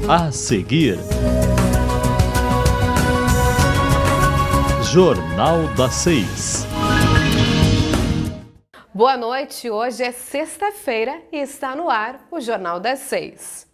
A seguir, Jornal das 6. Boa noite, hoje é sexta-feira e está no ar o Jornal das 6.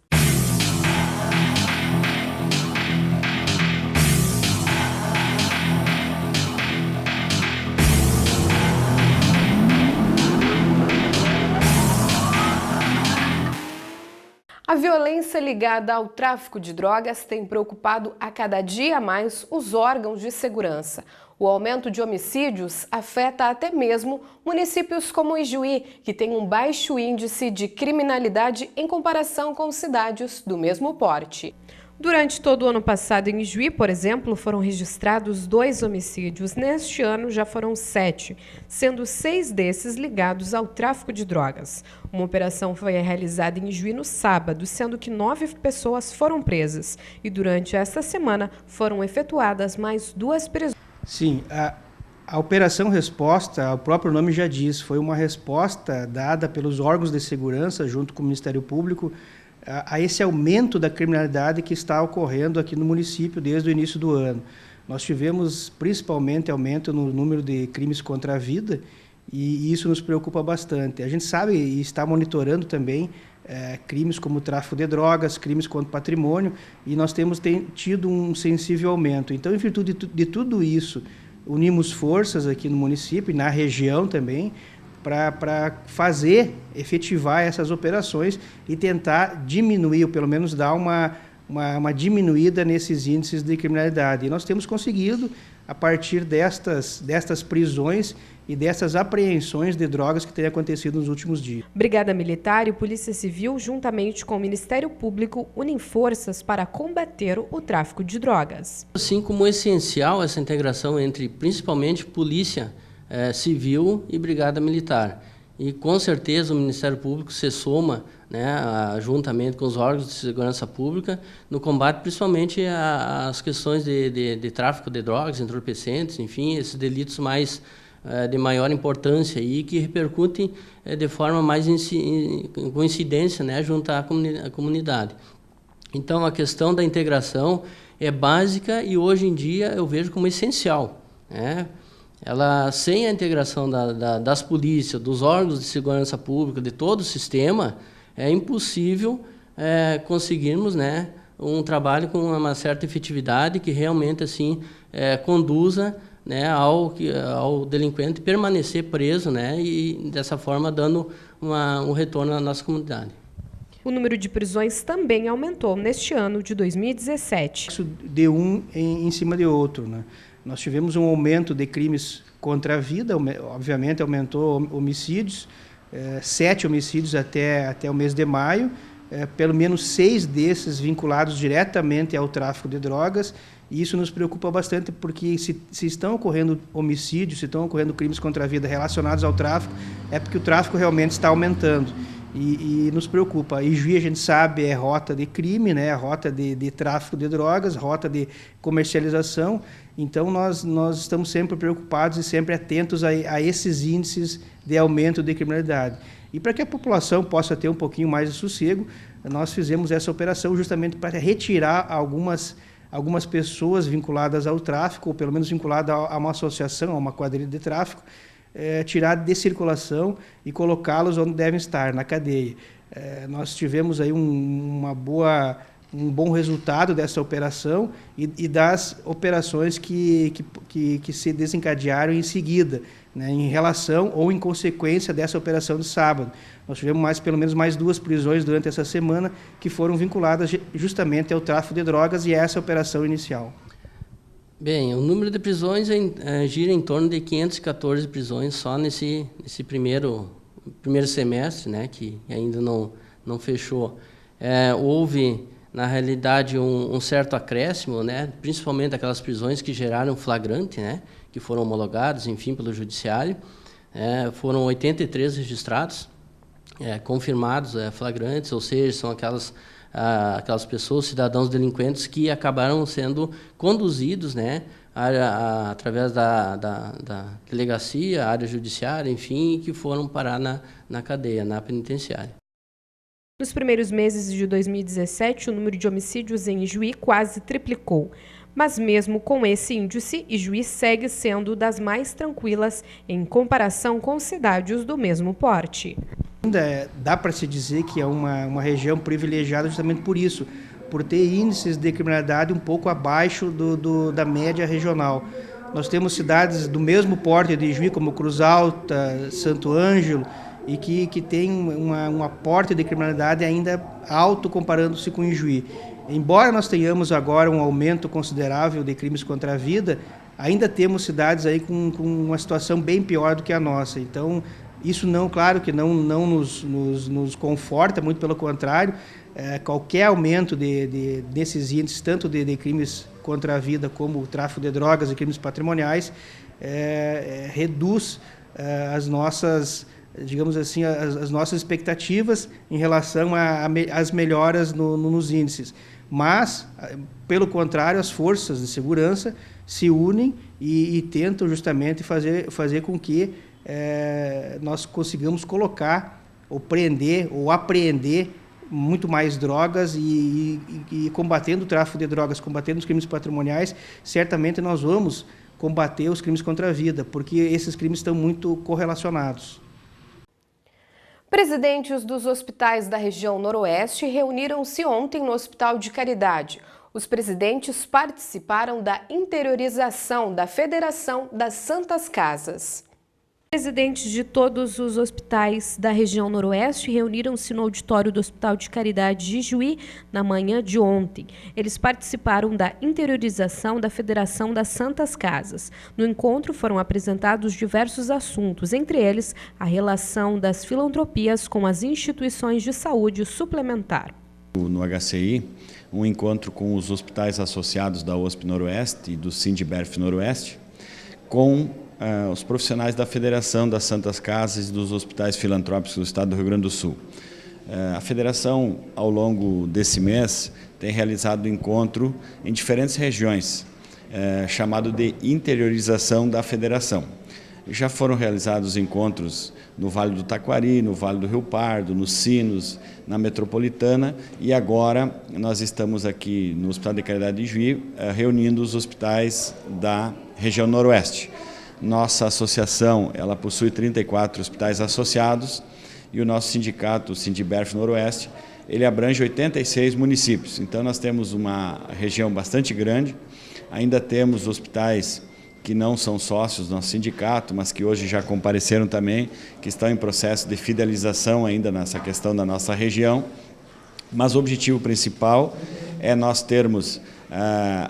A violência ligada ao tráfico de drogas tem preocupado a cada dia mais os órgãos de segurança. O aumento de homicídios afeta até mesmo municípios como Ijuí, que tem um baixo índice de criminalidade em comparação com cidades do mesmo porte. Durante todo o ano passado em Ijuí, por exemplo, foram registrados 2 homicídios. Neste ano já foram 7, sendo 6 desses ligados ao tráfico de drogas. Uma operação foi realizada em Ijuí no sábado, sendo que 9 pessoas foram presas. E durante esta semana foram efetuadas mais 2 prisões. Sim, a Operação Resposta, o próprio nome já diz, foi uma resposta dada pelos órgãos de segurança junto com o Ministério Público a esse aumento da criminalidade que está ocorrendo aqui no município desde o início do ano. Nós tivemos principalmente aumento no número de crimes contra a vida e isso nos preocupa bastante. A gente sabe e está monitorando também crimes como tráfico de drogas, crimes contra o patrimônio, e nós temos tido um sensível aumento. Então, em virtude de tudo isso, unimos forças aqui no município e na região também, para efetivar essas operações e tentar diminuir, ou pelo menos dar uma diminuída nesses índices de criminalidade. E nós temos conseguido, a partir destas prisões e dessas apreensões de drogas que têm acontecido nos últimos dias. Brigada Militar e Polícia Civil, juntamente com o Ministério Público, unem forças para combater o tráfico de drogas. Assim como é essencial essa integração entre, principalmente, polícia civil e brigada militar. E com certeza o Ministério Público se soma, juntamente com os órgãos de segurança pública, no combate principalmente às questões de tráfico de drogas, entorpecentes, enfim, esses delitos de maior importância e que repercutem de forma mais com incidência, junto à comunidade. Então a questão da integração é básica e hoje em dia eu vejo como essencial, Ela, sem a integração das polícias, dos órgãos de segurança pública, de todo o sistema, é impossível conseguirmos um trabalho com uma certa efetividade que realmente assim, conduza ao delinquente permanecer preso e, dessa forma, dando um retorno à nossa comunidade. O número de prisões também aumentou neste ano de 2017. Isso de um em cima de outro, Nós tivemos um aumento de crimes contra a vida, obviamente aumentou homicídios, 7 homicídios até o mês de maio, pelo menos 6 desses vinculados diretamente ao tráfico de drogas, e isso nos preocupa bastante porque se estão ocorrendo homicídios, se estão ocorrendo crimes contra a vida relacionados ao tráfico, é porque o tráfico realmente está aumentando. E nos preocupa. Ijuí, a gente sabe, é rota de crime, rota de tráfico de drogas, rota de comercialização. Então, nós estamos sempre preocupados e sempre atentos a esses índices de aumento de criminalidade. E para que a população possa ter um pouquinho mais de sossego, nós fizemos essa operação justamente para retirar algumas pessoas vinculadas ao tráfico, ou pelo menos vinculadas a uma associação, a uma quadrilha de tráfico, tirar de circulação e colocá-los onde devem estar, na cadeia. Nós tivemos aí um bom resultado dessa operação e das operações que se desencadearam em seguida, em relação ou em consequência dessa operação de sábado. Nós tivemos pelo menos mais 2 prisões durante essa semana que foram vinculadas justamente ao tráfico de drogas e a essa operação inicial. Bem, o número de prisões gira em torno de 514 prisões só nesse primeiro semestre, que ainda não fechou. Houve, na realidade, um certo acréscimo, principalmente aquelas prisões que geraram flagrante, que foram homologadas, enfim, pelo Judiciário. Foram 83 registrados, confirmados flagrantes, ou seja, são aquelas pessoas, cidadãos delinquentes que acabaram sendo conduzidos, através da delegacia, área judiciária, enfim, que foram parar na cadeia, na penitenciária. Nos primeiros meses de 2017, o número de homicídios em Ijuí quase triplicou. Mas mesmo com esse índice, Ijuí segue sendo das mais tranquilas em comparação com cidades do mesmo porte. Ainda dá para se dizer que é uma região privilegiada justamente por isso, por ter índices de criminalidade um pouco abaixo da média regional. Nós temos cidades do mesmo porte de Ijuí, como Cruz Alta, Santo Ângelo, e que tem um aporte de criminalidade ainda alto comparando-se com Ijuí. Embora nós tenhamos agora um aumento considerável de crimes contra a vida, ainda temos cidades aí com uma situação bem pior do que a nossa. Então, isso não, claro que não nos conforta, muito pelo contrário, qualquer aumento desses índices, tanto de crimes contra a vida como o tráfico de drogas e crimes patrimoniais, reduz as nossas, digamos assim, as nossas expectativas em relação às melhoras nos índices. Mas, pelo contrário, as forças de segurança se unem e tentam justamente fazer com que nós consigamos colocar, ou prender, ou apreender muito mais drogas e combatendo o tráfico de drogas, combatendo os crimes patrimoniais, certamente nós vamos combater os crimes contra a vida, porque esses crimes estão muito correlacionados. Presidentes dos hospitais da região Noroeste reuniram-se ontem no Hospital de Caridade. Os presidentes participaram da interiorização da Federação das Santas Casas. Presidentes de todos os hospitais da região Noroeste reuniram-se no auditório do Hospital de Caridade de Ijuí na manhã de ontem. Eles participaram da interiorização da Federação das Santas Casas. No encontro foram apresentados diversos assuntos, entre eles a relação das filantropias com as instituições de saúde suplementar. No HCI, um encontro com os hospitais associados da OSP Noroeste e do Sindiberf Noroeste, com os profissionais da Federação das Santas Casas e dos hospitais filantrópicos do estado do Rio Grande do Sul. A Federação, ao longo desse mês, tem realizado encontro em diferentes regiões, chamado de interiorização da Federação. Já foram realizados encontros no Vale do Taquari, no Vale do Rio Pardo, nos Sinos, na Metropolitana, e agora nós estamos aqui no Hospital de Caridade de Ijuí, reunindo os hospitais da região Noroeste. Nossa associação, ela possui 34 hospitais associados e o nosso sindicato, o Sindiberf Noroeste, ele abrange 86 municípios. Então nós temos uma região bastante grande, ainda temos hospitais que não são sócios do nosso sindicato, mas que hoje já compareceram também, que estão em processo de fidelização ainda nessa questão da nossa região. Mas o objetivo principal é nós termos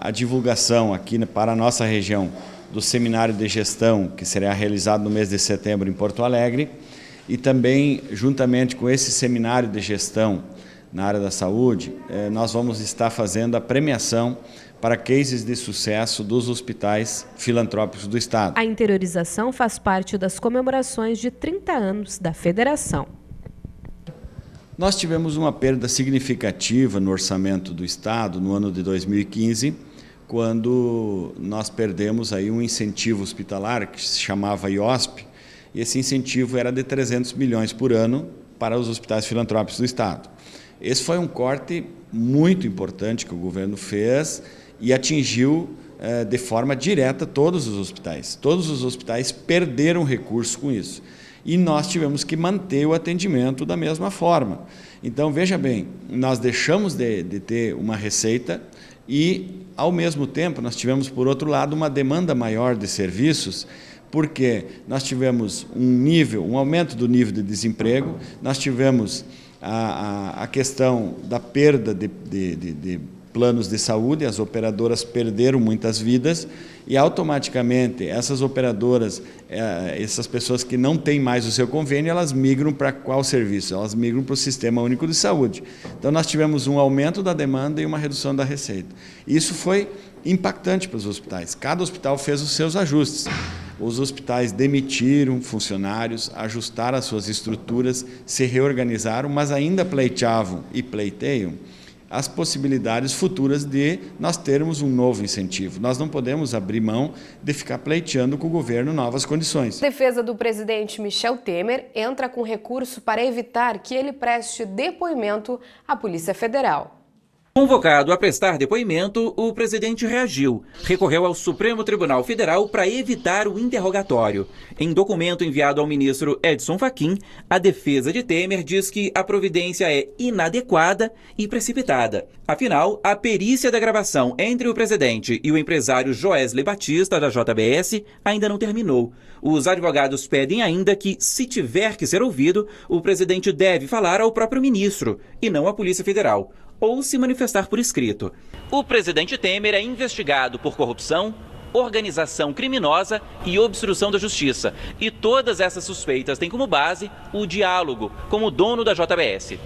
a divulgação aqui para a nossa região do seminário de gestão, que será realizado no mês de setembro em Porto Alegre, e também, juntamente com esse seminário de gestão na área da saúde, nós vamos estar fazendo a premiação para cases de sucesso dos hospitais filantrópicos do estado. A interiorização faz parte das comemorações de 30 anos da Federação. Nós tivemos uma perda significativa no orçamento do estado no ano de 2015, quando nós perdemos aí um incentivo hospitalar que se chamava IOSP, e esse incentivo era de 300 milhões por ano para os hospitais filantrópicos do estado. Esse foi um corte muito importante que o governo fez e atingiu de forma direta todos os hospitais. Todos os hospitais perderam recursos com isso. E nós tivemos que manter o atendimento da mesma forma. Então, veja bem, nós deixamos de ter uma receita e, ao mesmo tempo, nós tivemos, por outro lado, uma demanda maior de serviços, porque nós tivemos um aumento do nível de desemprego, nós tivemos a questão da perda de planos de saúde, as operadoras perderam muitas vidas e automaticamente essas operadoras, essas pessoas que não têm mais o seu convênio, elas migram para qual serviço? Elas migram para o Sistema Único de Saúde. Então nós tivemos um aumento da demanda e uma redução da receita. Isso foi impactante para os hospitais. Cada hospital fez os seus ajustes. Os hospitais demitiram funcionários, ajustaram as suas estruturas, se reorganizaram, mas ainda pleiteavam e pleiteiam as possibilidades futuras de nós termos um novo incentivo. Nós não podemos abrir mão de ficar pleiteando com o governo novas condições. A defesa do presidente Michel Temer entra com recurso para evitar que ele preste depoimento à Polícia Federal. Convocado a prestar depoimento, o presidente reagiu. Recorreu ao Supremo Tribunal Federal para evitar o interrogatório. Em documento enviado ao ministro Edson Fachin, a defesa de Temer diz que a providência é inadequada e precipitada. Afinal, a perícia da gravação entre o presidente e o empresário Joesley Batista, da JBS, ainda não terminou. Os advogados pedem ainda que, se tiver que ser ouvido, o presidente deve falar ao próprio ministro e não à Polícia Federal, ou se manifestar por escrito. O presidente Temer é investigado por corrupção, organização criminosa e obstrução da justiça. E todas essas suspeitas têm como base o diálogo com o dono da JBS.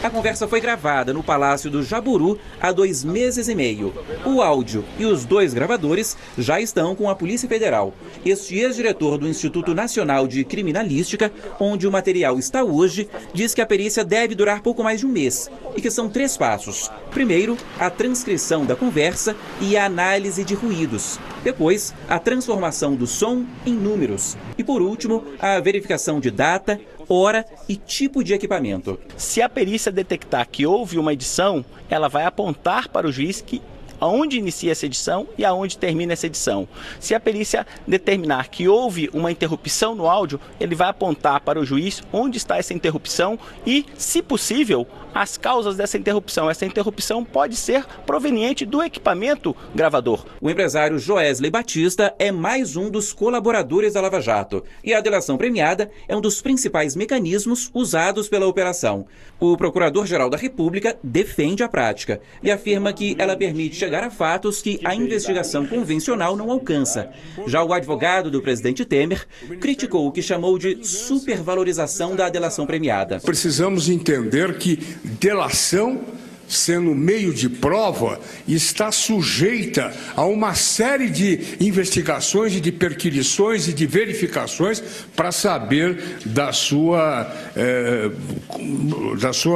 A conversa foi gravada no Palácio do Jaburu há 2 meses e meio. O áudio e os 2 gravadores já estão com a Polícia Federal. Este ex-diretor do Instituto Nacional de Criminalística, onde o material está hoje, diz que a perícia deve durar pouco mais de 1 mês e que são 3 passos. Primeiro, a transcrição da conversa e a análise de ruídos. Depois, a transformação do som em números. E, por último, a verificação de data, hora e tipo de equipamento. Se a perícia detectar que houve uma edição, ela vai apontar para o juiz que aonde inicia essa edição e aonde termina essa edição. Se a perícia determinar que houve uma interrupção no áudio, ele vai apontar para o juiz onde está essa interrupção e, se possível, as causas dessa interrupção. Essa interrupção pode ser proveniente do equipamento gravador. O empresário Joesley Batista é mais um dos colaboradores da Lava Jato e a delação premiada é um dos principais mecanismos usados pela operação. O Procurador-Geral da República defende a prática e afirma que ela permite chegar a fatos que a investigação convencional não alcança. Já o advogado do presidente Temer criticou o que chamou de supervalorização da delação premiada. Precisamos entender que delação, sendo meio de prova, está sujeita a uma série de investigações e de perquisições e de verificações para saber da sua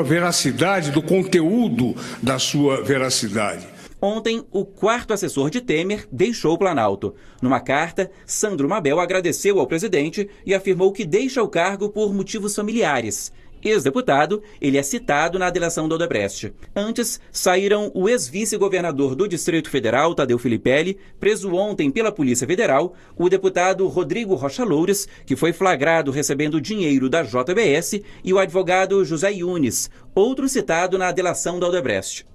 veracidade, do conteúdo da sua veracidade. Ontem, o 4º assessor de Temer deixou o Planalto. Numa carta, Sandro Mabel agradeceu ao presidente e afirmou que deixa o cargo por motivos familiares. Ex-deputado, ele é citado na delação da Odebrecht. Antes, saíram o ex-vice-governador do Distrito Federal, Tadeu Filipelli, preso ontem pela Polícia Federal, o deputado Rodrigo Rocha Loures, que foi flagrado recebendo dinheiro da JBS, e o advogado José Yunes, outro citado na delação da Odebrecht.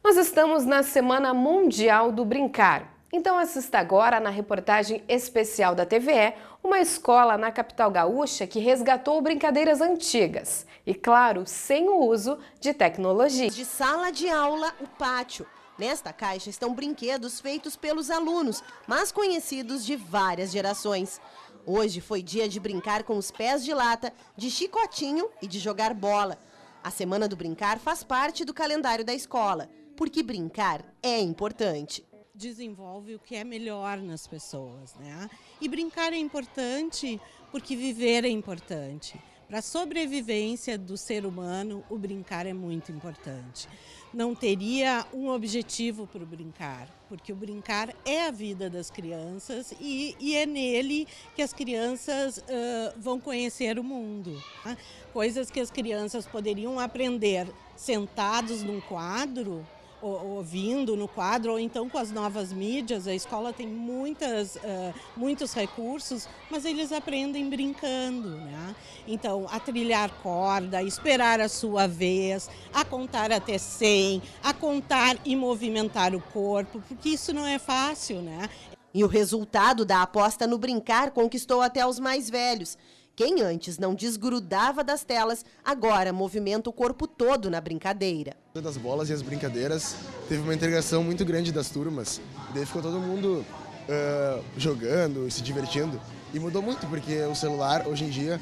Nós estamos na Semana Mundial do Brincar. Então assista agora na reportagem especial da TVE, uma escola na capital gaúcha que resgatou brincadeiras antigas e, claro, sem o uso de tecnologia. De sala de aula, o pátio. Nesta caixa estão brinquedos feitos pelos alunos, mas conhecidos de várias gerações. Hoje foi dia de brincar com os pés de lata, de chicotinho e de jogar bola. A Semana do Brincar faz parte do calendário da escola, porque brincar é importante. Desenvolve o que é melhor nas pessoas, né? E brincar é importante porque viver é importante. Para a sobrevivência do ser humano, o brincar é muito importante. Não teria um objetivo para o brincar, porque o brincar é a vida das crianças e é nele que as crianças vão conhecer o mundo. Né? Coisas que as crianças poderiam aprender sentados num quadro, ouvindo no quadro, ou então com as novas mídias. A escola tem muitos recursos, mas eles aprendem brincando, né? Então, a trilhar corda, a esperar a sua vez, a contar até 100, a contar e movimentar o corpo, porque isso não é fácil, né? E o resultado da aposta no brincar conquistou até os mais velhos. Quem antes não desgrudava das telas, agora movimenta o corpo todo na brincadeira. Das bolas e as brincadeiras, teve uma integração muito grande das turmas. Daí ficou todo mundo jogando, se divertindo. E mudou muito, porque o celular, hoje em dia,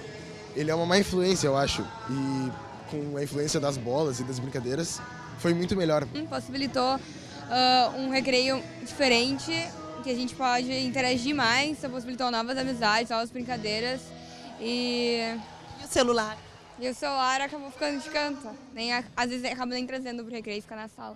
ele é uma má influência, eu acho. E com a influência das bolas e das brincadeiras, foi muito melhor. Possibilitou um recreio diferente, que a gente pode interagir mais, possibilitou novas amizades, novas brincadeiras. E o celular? E o celular acabou ficando de canto. Às vezes acaba nem trazendo pro recreio e fica na sala.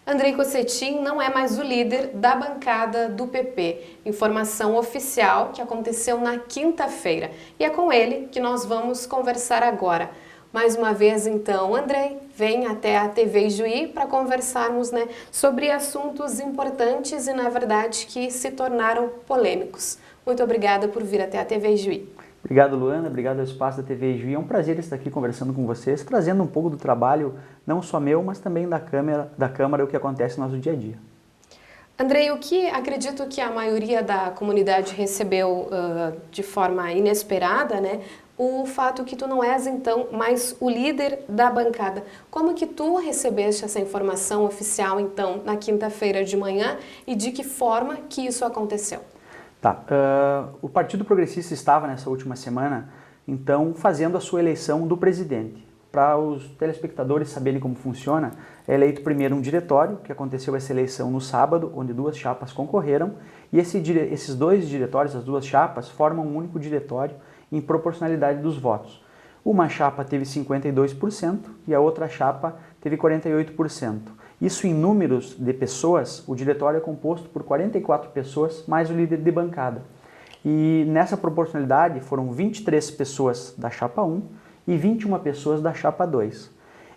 Andrei Cossetin não é mais o líder da bancada do PP. Informação oficial que aconteceu na quinta-feira. E é com ele que nós vamos conversar agora. Mais uma vez, então, Andrei, vem até a TV Ijuí para conversarmos, sobre assuntos importantes e, na verdade, que se tornaram polêmicos. Muito obrigada por vir até a TV Ijuí. Obrigado, Luana. Obrigado ao espaço da TV Ijuí. É um prazer estar aqui conversando com vocês, trazendo um pouco do trabalho, não só meu, mas também da Câmara, o que acontece no nosso dia a dia. Andrei, o que acredito que a maioria da comunidade recebeu de forma inesperada, o fato que tu não és, então, mais o líder da bancada. Como que tu recebeste essa informação oficial, então, na quinta-feira de manhã e de que forma que isso aconteceu? Tá. O Partido Progressista estava nessa última semana, então, fazendo a sua eleição do presidente. Para os telespectadores saberem como funciona, é eleito primeiro um diretório, que aconteceu essa eleição no sábado, onde 2 chapas concorreram, e esses 2 diretórios, as 2 chapas, formam um único diretório em proporcionalidade dos votos. Uma chapa teve 52% e a outra chapa teve 48%. Isso em números de pessoas, o diretório é composto por 44 pessoas mais o líder de bancada. E nessa proporcionalidade foram 23 pessoas da chapa 1 e 21 pessoas da chapa 2.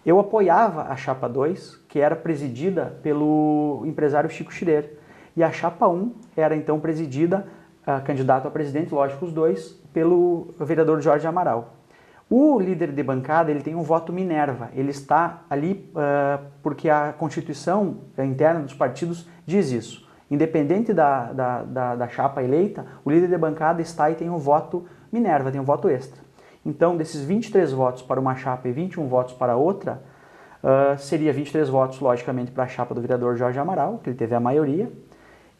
Eu apoiava a chapa 2, que era presidida pelo empresário Chico Schirer, e a chapa 1 era então presidida, candidato a presidente, lógico os dois, pelo vereador Jorge Amaral. O líder de bancada ele tem um voto Minerva, ele está ali porque a Constituição interna dos partidos diz isso. Independente da chapa eleita, o líder de bancada está e tem um voto Minerva, tem um voto extra. Então, desses 23 votos para uma chapa e 21 votos para outra, seria 23 votos, logicamente, para a chapa do vereador Jorge Amaral, que ele teve a maioria,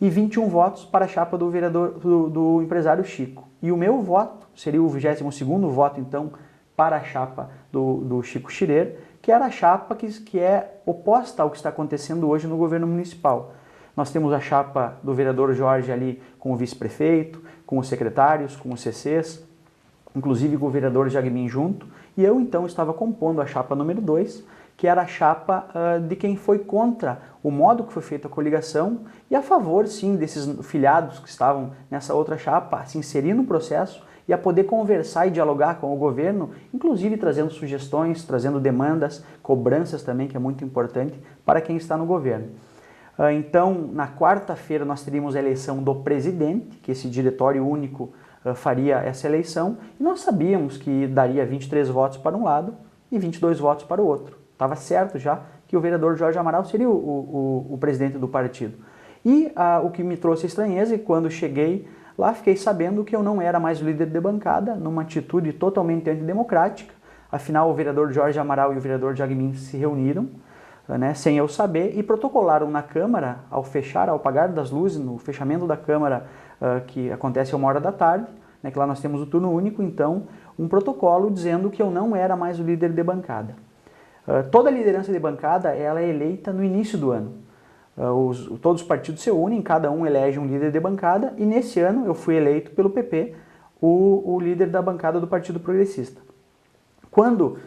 e 21 votos para a chapa do vereador do empresário Chico. E o meu voto seria o 22º voto, então, para a chapa do Chico Schirer, que era a chapa que é oposta ao que está acontecendo hoje no governo municipal. Nós temos a chapa do vereador Jorge ali com o vice-prefeito, com os secretários, com os CCs, inclusive com o vereador Jagmin junto, e eu então estava compondo a chapa número 2, que era a chapa de quem foi contra o modo que foi feita a coligação e a favor, sim, desses filiados que estavam nessa outra chapa, a se inserir no processo e a poder conversar e dialogar com o governo, inclusive trazendo sugestões, trazendo demandas, cobranças também, que é muito importante para quem está no governo. Então, na quarta-feira nós teríamos a eleição do presidente, que esse diretório único faria essa eleição, e nós sabíamos que daria 23 votos para um lado e 22 votos para o outro. Estava certo já que o vereador Jorge Amaral seria o presidente do partido. E o que me trouxe estranheza é que quando cheguei lá, fiquei sabendo que eu não era mais o líder de bancada, numa atitude totalmente antidemocrática. Afinal, o vereador Jorge Amaral e o vereador Jagmin se reuniram, sem eu saber, e protocolaram na Câmara, ao apagar das luzes, no fechamento da Câmara, que acontece a 1h da tarde, que lá nós temos o turno único, então, um protocolo dizendo que eu não era mais o líder de bancada. Toda a liderança de bancada ela é eleita no início do ano. Todos os partidos se unem, cada um elege um líder de bancada, e nesse ano eu fui eleito pelo PP, o líder da bancada do Partido Progressista. Quando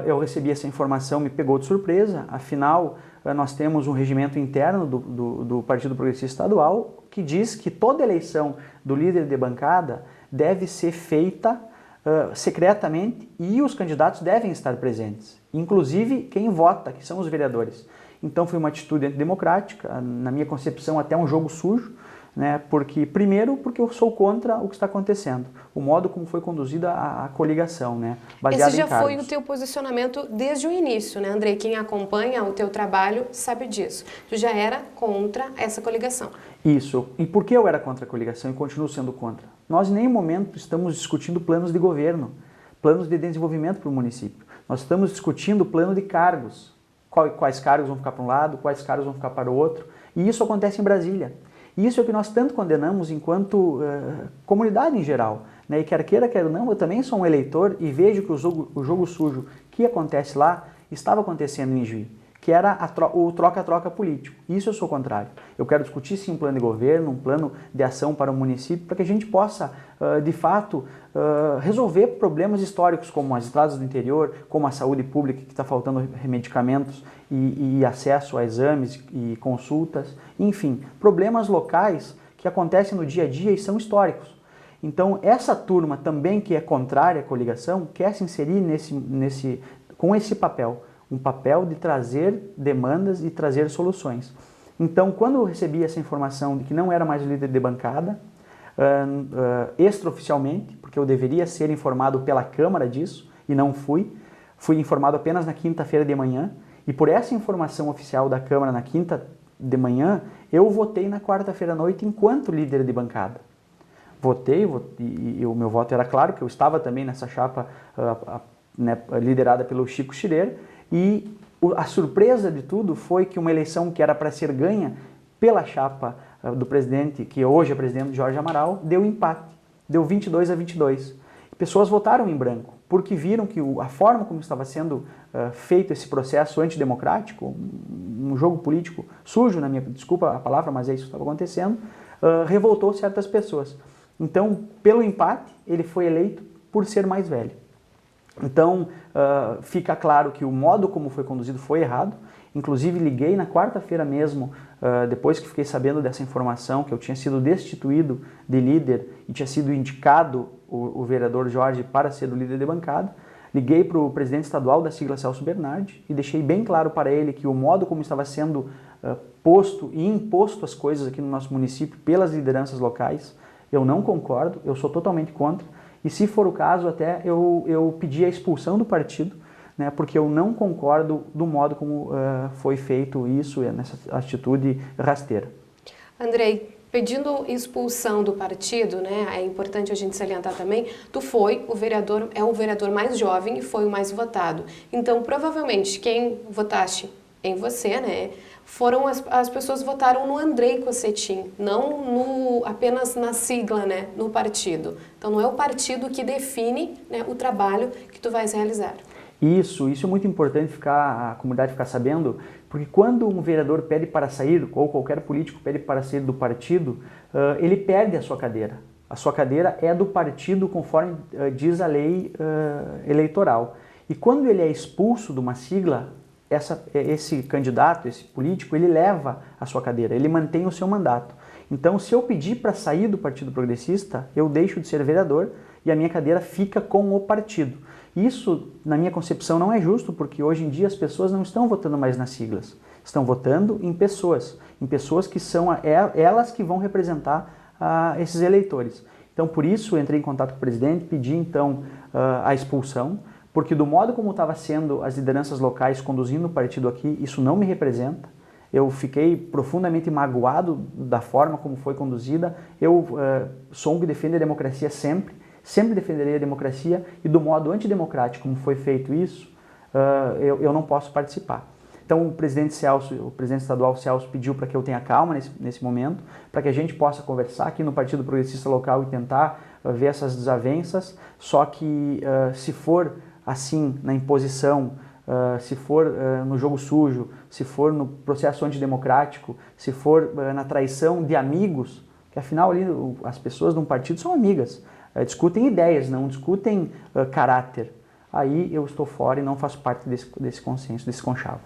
eu recebi essa informação, me pegou de surpresa, afinal nós temos um regimento interno do Partido Progressista Estadual que diz que toda eleição do líder de bancada deve ser feita secretamente e os candidatos devem estar presentes, inclusive quem vota, que são os vereadores. Então foi uma atitude antidemocrática, na minha concepção até um jogo sujo, primeiro porque eu sou contra o que está acontecendo, o modo como foi conduzida a coligação, baseada Esse já em cargos. foi o teu posicionamento desde o início, Andrei? Quem acompanha o teu trabalho sabe disso. Tu já era contra essa coligação. Isso. E por que eu era contra a coligação e continuo sendo contra? Nós em nenhum momento estamos discutindo planos de governo, planos de desenvolvimento para o município. Nós estamos discutindo plano de cargos. Quais cargos vão ficar para um lado, quais cargos vão ficar para o outro. E isso acontece em Brasília. E isso é o que nós tanto condenamos enquanto comunidade em geral. E quer queira, quer não, eu também sou um eleitor e vejo que o jogo sujo que acontece lá estava acontecendo em Ijuí. que era o troca-troca político. Isso eu sou contrário. Eu quero discutir sim um plano de governo, um plano de ação para o município, para que a gente possa, de fato, resolver problemas históricos como as estradas do interior, como a saúde pública, que está faltando medicamentos e acesso a exames e consultas, enfim, problemas locais que acontecem no dia a dia e são históricos. Então, essa turma também que é contrária à coligação quer se inserir com esse papel, um papel de trazer demandas e trazer soluções. Então, quando eu recebi essa informação de que não era mais o líder de bancada, extraoficialmente, porque eu deveria ser informado pela Câmara disso, e não fui informado apenas na quinta-feira de manhã, e por essa informação oficial da Câmara na quinta de manhã, eu votei na quarta-feira à noite enquanto líder de bancada. Votei e o meu voto era claro, que eu estava também nessa chapa liderada pelo Chico Schirer, e a surpresa de tudo foi que uma eleição que era para ser ganha pela chapa do presidente, que hoje é presidente Jorge Amaral, deu empate, deu 22-22. Pessoas votaram em branco, porque viram que a forma como estava sendo feito esse processo antidemocrático, um jogo político sujo, desculpa a palavra, mas é isso que estava acontecendo, revoltou certas pessoas. Então, pelo empate, ele foi eleito por ser mais velho. Então, fica claro que o modo como foi conduzido foi errado. Inclusive, liguei na quarta-feira mesmo, depois que fiquei sabendo dessa informação, que eu tinha sido destituído de líder e tinha sido indicado o vereador Jorge para ser o líder de bancada. Liguei para o presidente estadual da sigla, Celso Bernardi, e deixei bem claro para ele que o modo como estava sendo posto e imposto as coisas aqui no nosso município pelas lideranças locais, eu não concordo, eu sou totalmente contra, e se for o caso, até eu pedi a expulsão do partido, né, porque eu não concordo do modo como foi feito isso, nessa atitude rasteira. Andrei, pedindo expulsão do partido, né, é importante a gente salientar também, tu foi o vereador mais jovem e foi o mais votado. Então, provavelmente, quem votaste em você, né, foram as pessoas que votaram no Andrei Cossetin, não apenas na sigla, né, no partido. Então, não é o partido que define, né, o trabalho que tu vais realizar. Isso é muito importante a comunidade ficar sabendo, porque quando um vereador pede para sair, ou qualquer político pede para sair do partido, ele perde a sua cadeira. A sua cadeira é do partido conforme diz a lei eleitoral. E quando ele é expulso de uma sigla, esse candidato, esse político, ele leva a sua cadeira, ele mantém o seu mandato. Então, se eu pedir para sair do Partido Progressista, eu deixo de ser vereador e a minha cadeira fica com o partido. Isso, na minha concepção, não é justo, porque hoje em dia as pessoas não estão votando mais nas siglas, estão votando em pessoas que são elas que vão representar esses eleitores. Então, por isso, eu entrei em contato com o presidente, pedi, então, a expulsão, porque do modo como estava sendo as lideranças locais conduzindo o partido aqui, isso não me representa. Eu fiquei profundamente magoado da forma como foi conduzida. Eu sou um que defende a democracia sempre defenderei a democracia, e do modo antidemocrático como foi feito isso, eu não posso participar. Então o presidente estadual Celso pediu para que eu tenha calma nesse momento, para que a gente possa conversar aqui no Partido Progressista Local e tentar ver essas desavenças, só que se for assim na imposição, se for no jogo sujo, se for no processo antidemocrático, se for na traição de amigos, que afinal ali as pessoas de um partido são amigas, discutem ideias, não discutem caráter, aí eu estou fora e não faço parte desse consenso, desse conchavo.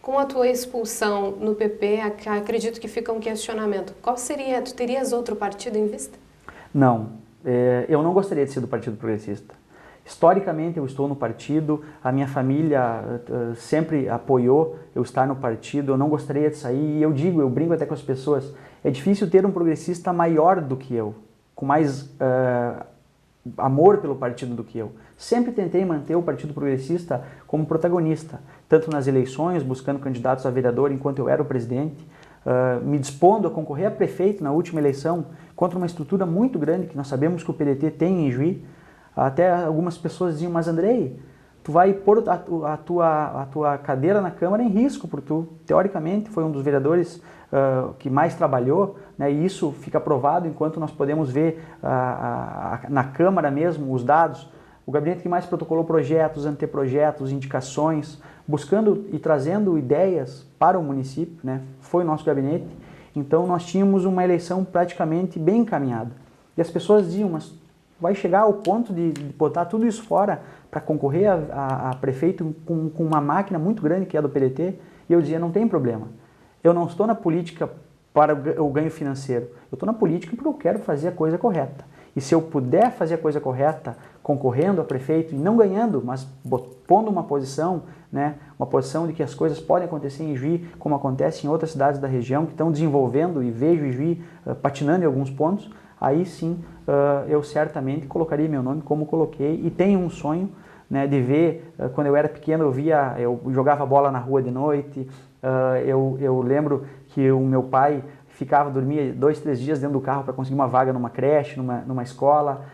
Com a tua expulsão no PP, acredito que fica um questionamento. Qual seria? Tu terias outro partido em vista? Não, eu não gostaria de ser do Partido Progressista. Historicamente eu estou no partido, a minha família sempre apoiou eu estar no partido, eu não gostaria de sair, e eu brinco até com as pessoas, é difícil ter um progressista maior do que eu, com mais amor pelo partido do que eu. Sempre tentei manter o Partido Progressista como protagonista, tanto nas eleições, buscando candidatos a vereador enquanto eu era o presidente, me dispondo a concorrer a prefeito na última eleição contra uma estrutura muito grande que nós sabemos que o PDT tem em Juí. Até algumas pessoas diziam, mas Andrei, tu vai pôr a tua cadeira na Câmara em risco, porque tu, teoricamente, foi um dos vereadores que mais trabalhou, né, e isso fica provado enquanto nós podemos ver na Câmara mesmo os dados, o gabinete que mais protocolou projetos, anteprojetos, indicações, buscando e trazendo ideias para o município, né? Foi o nosso gabinete. Então nós tínhamos uma eleição praticamente bem encaminhada. E as pessoas diziam, mas vai chegar ao ponto de botar tudo isso fora para concorrer a prefeito com uma máquina muito grande que é a do PDT? E eu dizia, não tem problema. Eu não estou na política para o ganho financeiro. Eu estou na política porque eu quero fazer a coisa correta. E se eu puder fazer a coisa correta, concorrendo a prefeito e não ganhando, mas pondo uma posição, né, uma posição de que as coisas podem acontecer em Juí, como acontece em outras cidades da região, que estão desenvolvendo e vejo Juí patinando em alguns pontos, aí sim eu certamente colocaria meu nome como coloquei e tenho um sonho, né, de ver, quando eu era pequeno eu jogava bola na rua de noite, eu lembro que o meu pai dormia 2, 3 dias dentro do carro para conseguir uma vaga numa creche, numa escola,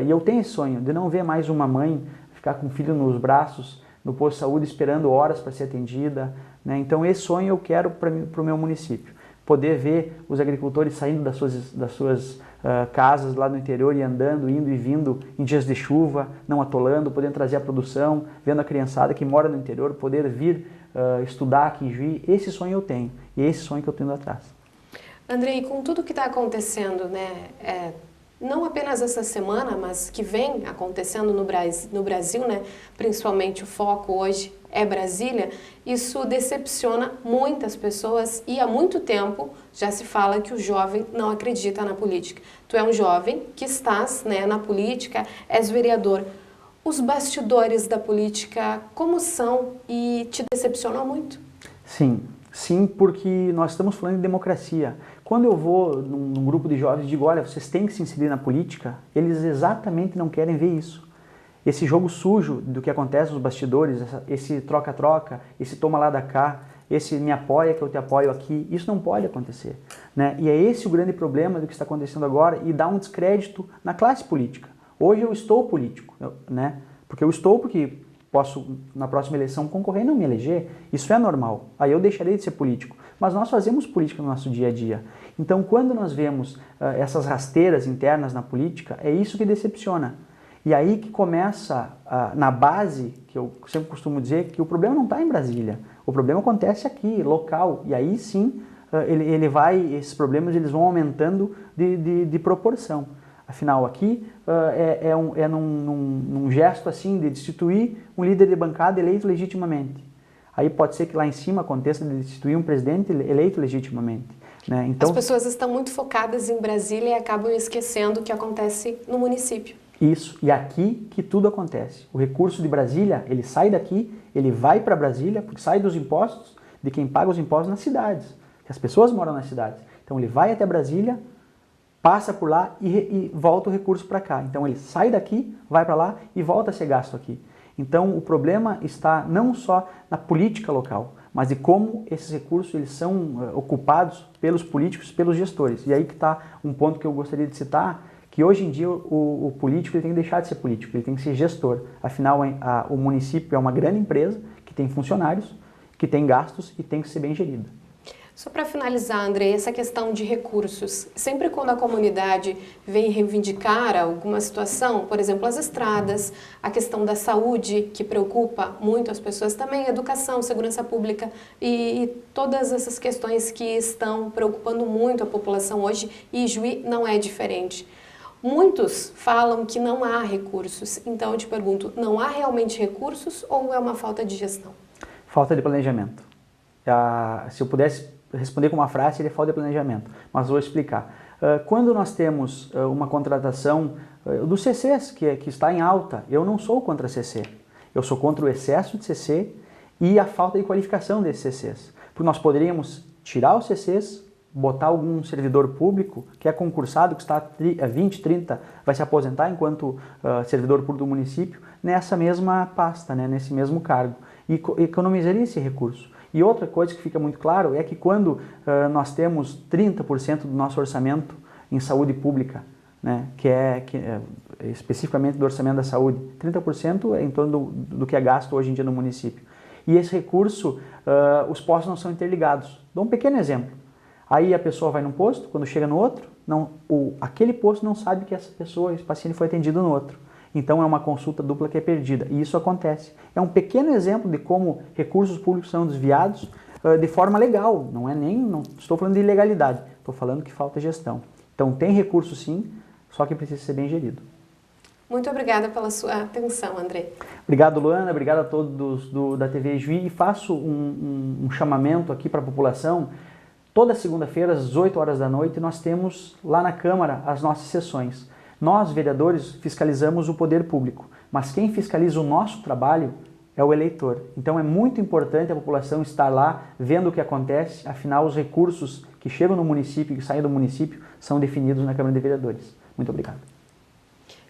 e eu tenho esse sonho de não ver mais uma mãe ficar com o filho nos braços, no posto de saúde, esperando horas para ser atendida, né? Então esse sonho eu quero para o meu município, poder ver os agricultores saindo das suas casas lá no interior e andando, indo e vindo em dias de chuva, não atolando, podendo trazer a produção, vendo a criançada que mora no interior, poder vir estudar aqui em Juí. Esse sonho eu tenho, e é esse sonho que eu tenho atrás. Andrei, com tudo que está acontecendo, né, não apenas essa semana, mas que vem acontecendo no Brasil, né, principalmente o foco hoje é Brasília, isso decepciona muitas pessoas e há muito tempo já se fala que o jovem não acredita na política. Tu é um jovem que estás, né, na política, és vereador. Os bastidores da política, como são e te decepcionam muito? Sim, porque nós estamos falando de democracia. Quando eu vou num grupo de jovens e digo, olha, vocês têm que se inserir na política, eles exatamente não querem ver isso. Esse jogo sujo do que acontece nos bastidores, esse troca-troca, esse toma lá da cá, esse me apoia que eu te apoio aqui, isso não pode acontecer, né? E é esse o grande problema do que está acontecendo agora e dá um descrédito na classe política. Hoje eu estou político, né? Porque posso, na próxima eleição, concorrer e não me eleger. Isso é normal. Aí eu deixarei de ser político. Mas nós fazemos política no nosso dia a dia. Então, quando nós vemos essas rasteiras internas na política, é isso que decepciona. E aí que começa, na base, que eu sempre costumo dizer, que o problema não está em Brasília. O problema acontece aqui, local. E aí sim, esses problemas eles vão aumentando de proporção. Afinal, aqui num gesto assim de destituir um líder de bancada eleito legitimamente. Aí pode ser que lá em cima aconteça de destituir um presidente eleito legitimamente, né? Então, as pessoas estão muito focadas em Brasília e acabam esquecendo o que acontece no município. Isso, e aqui que tudo acontece. O recurso de Brasília, ele sai daqui, ele vai para Brasília, porque sai dos impostos de quem paga os impostos nas cidades. As pessoas moram nas cidades. Então ele vai até Brasília, passa por lá e volta o recurso para cá. Então ele sai daqui, vai para lá e volta a ser gasto aqui. Então o problema está não só na política local, mas de como esses recursos eles são ocupados pelos políticos, pelos gestores. E aí que está um ponto que eu gostaria de citar, que hoje em dia o político ele tem que deixar de ser político, ele tem que ser gestor. Afinal, o município é uma grande empresa que tem funcionários, que tem gastos e tem que ser bem gerida. Só para finalizar, André, essa questão de recursos, sempre quando a comunidade vem reivindicar alguma situação, por exemplo, as estradas, a questão da saúde, que preocupa muito as pessoas, também educação, segurança pública e todas essas questões que estão preocupando muito a população hoje, e Juí não é diferente. Muitos falam que não há recursos, então eu te pergunto, não há realmente recursos ou é uma falta de gestão? Falta de planejamento. Se eu pudesse responder com uma frase, seria falta de planejamento, mas vou explicar. Quando nós temos uma contratação dos CCs, que está em alta, eu não sou contra a CC, eu sou contra o excesso de CC e a falta de qualificação desses CCs, porque nós poderíamos tirar os CCs, botar algum servidor público que é concursado, que está a 20, 30, vai se aposentar enquanto servidor público do município, nessa mesma pasta, né, nesse mesmo cargo, e economizaria esse recurso. E outra coisa que fica muito claro é que quando nós temos 30% do nosso orçamento em saúde pública, né, que é especificamente do orçamento da saúde, 30% é em torno do que é gasto hoje em dia no município. E esse recurso, os postos não são interligados. Dou um pequeno exemplo. Aí a pessoa vai num posto, quando chega no outro, aquele posto não sabe que essa pessoa, esse paciente foi atendido no outro. Então é uma consulta dupla que é perdida, e isso acontece. É um pequeno exemplo de como recursos públicos são desviados de forma legal, não estou falando de ilegalidade, estou falando que falta gestão. Então tem recurso sim, só que precisa ser bem gerido. Muito obrigada pela sua atenção, André. Obrigado, Luana, obrigado a todos da TV Juí, e faço um chamamento aqui para a população. Toda segunda-feira, às 18 horas da noite, nós temos lá na Câmara as nossas sessões. Nós, vereadores, fiscalizamos o poder público, mas quem fiscaliza o nosso trabalho é o eleitor. Então é muito importante a população estar lá, vendo o que acontece, afinal os recursos que chegam no município e que saem do município são definidos na Câmara de Vereadores. Muito obrigado.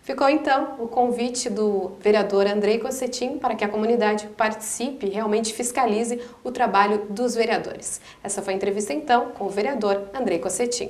Ficou então o convite do vereador Andrei Cossetin para que a comunidade participe e realmente fiscalize o trabalho dos vereadores. Essa foi a entrevista então com o vereador Andrei Cossetin.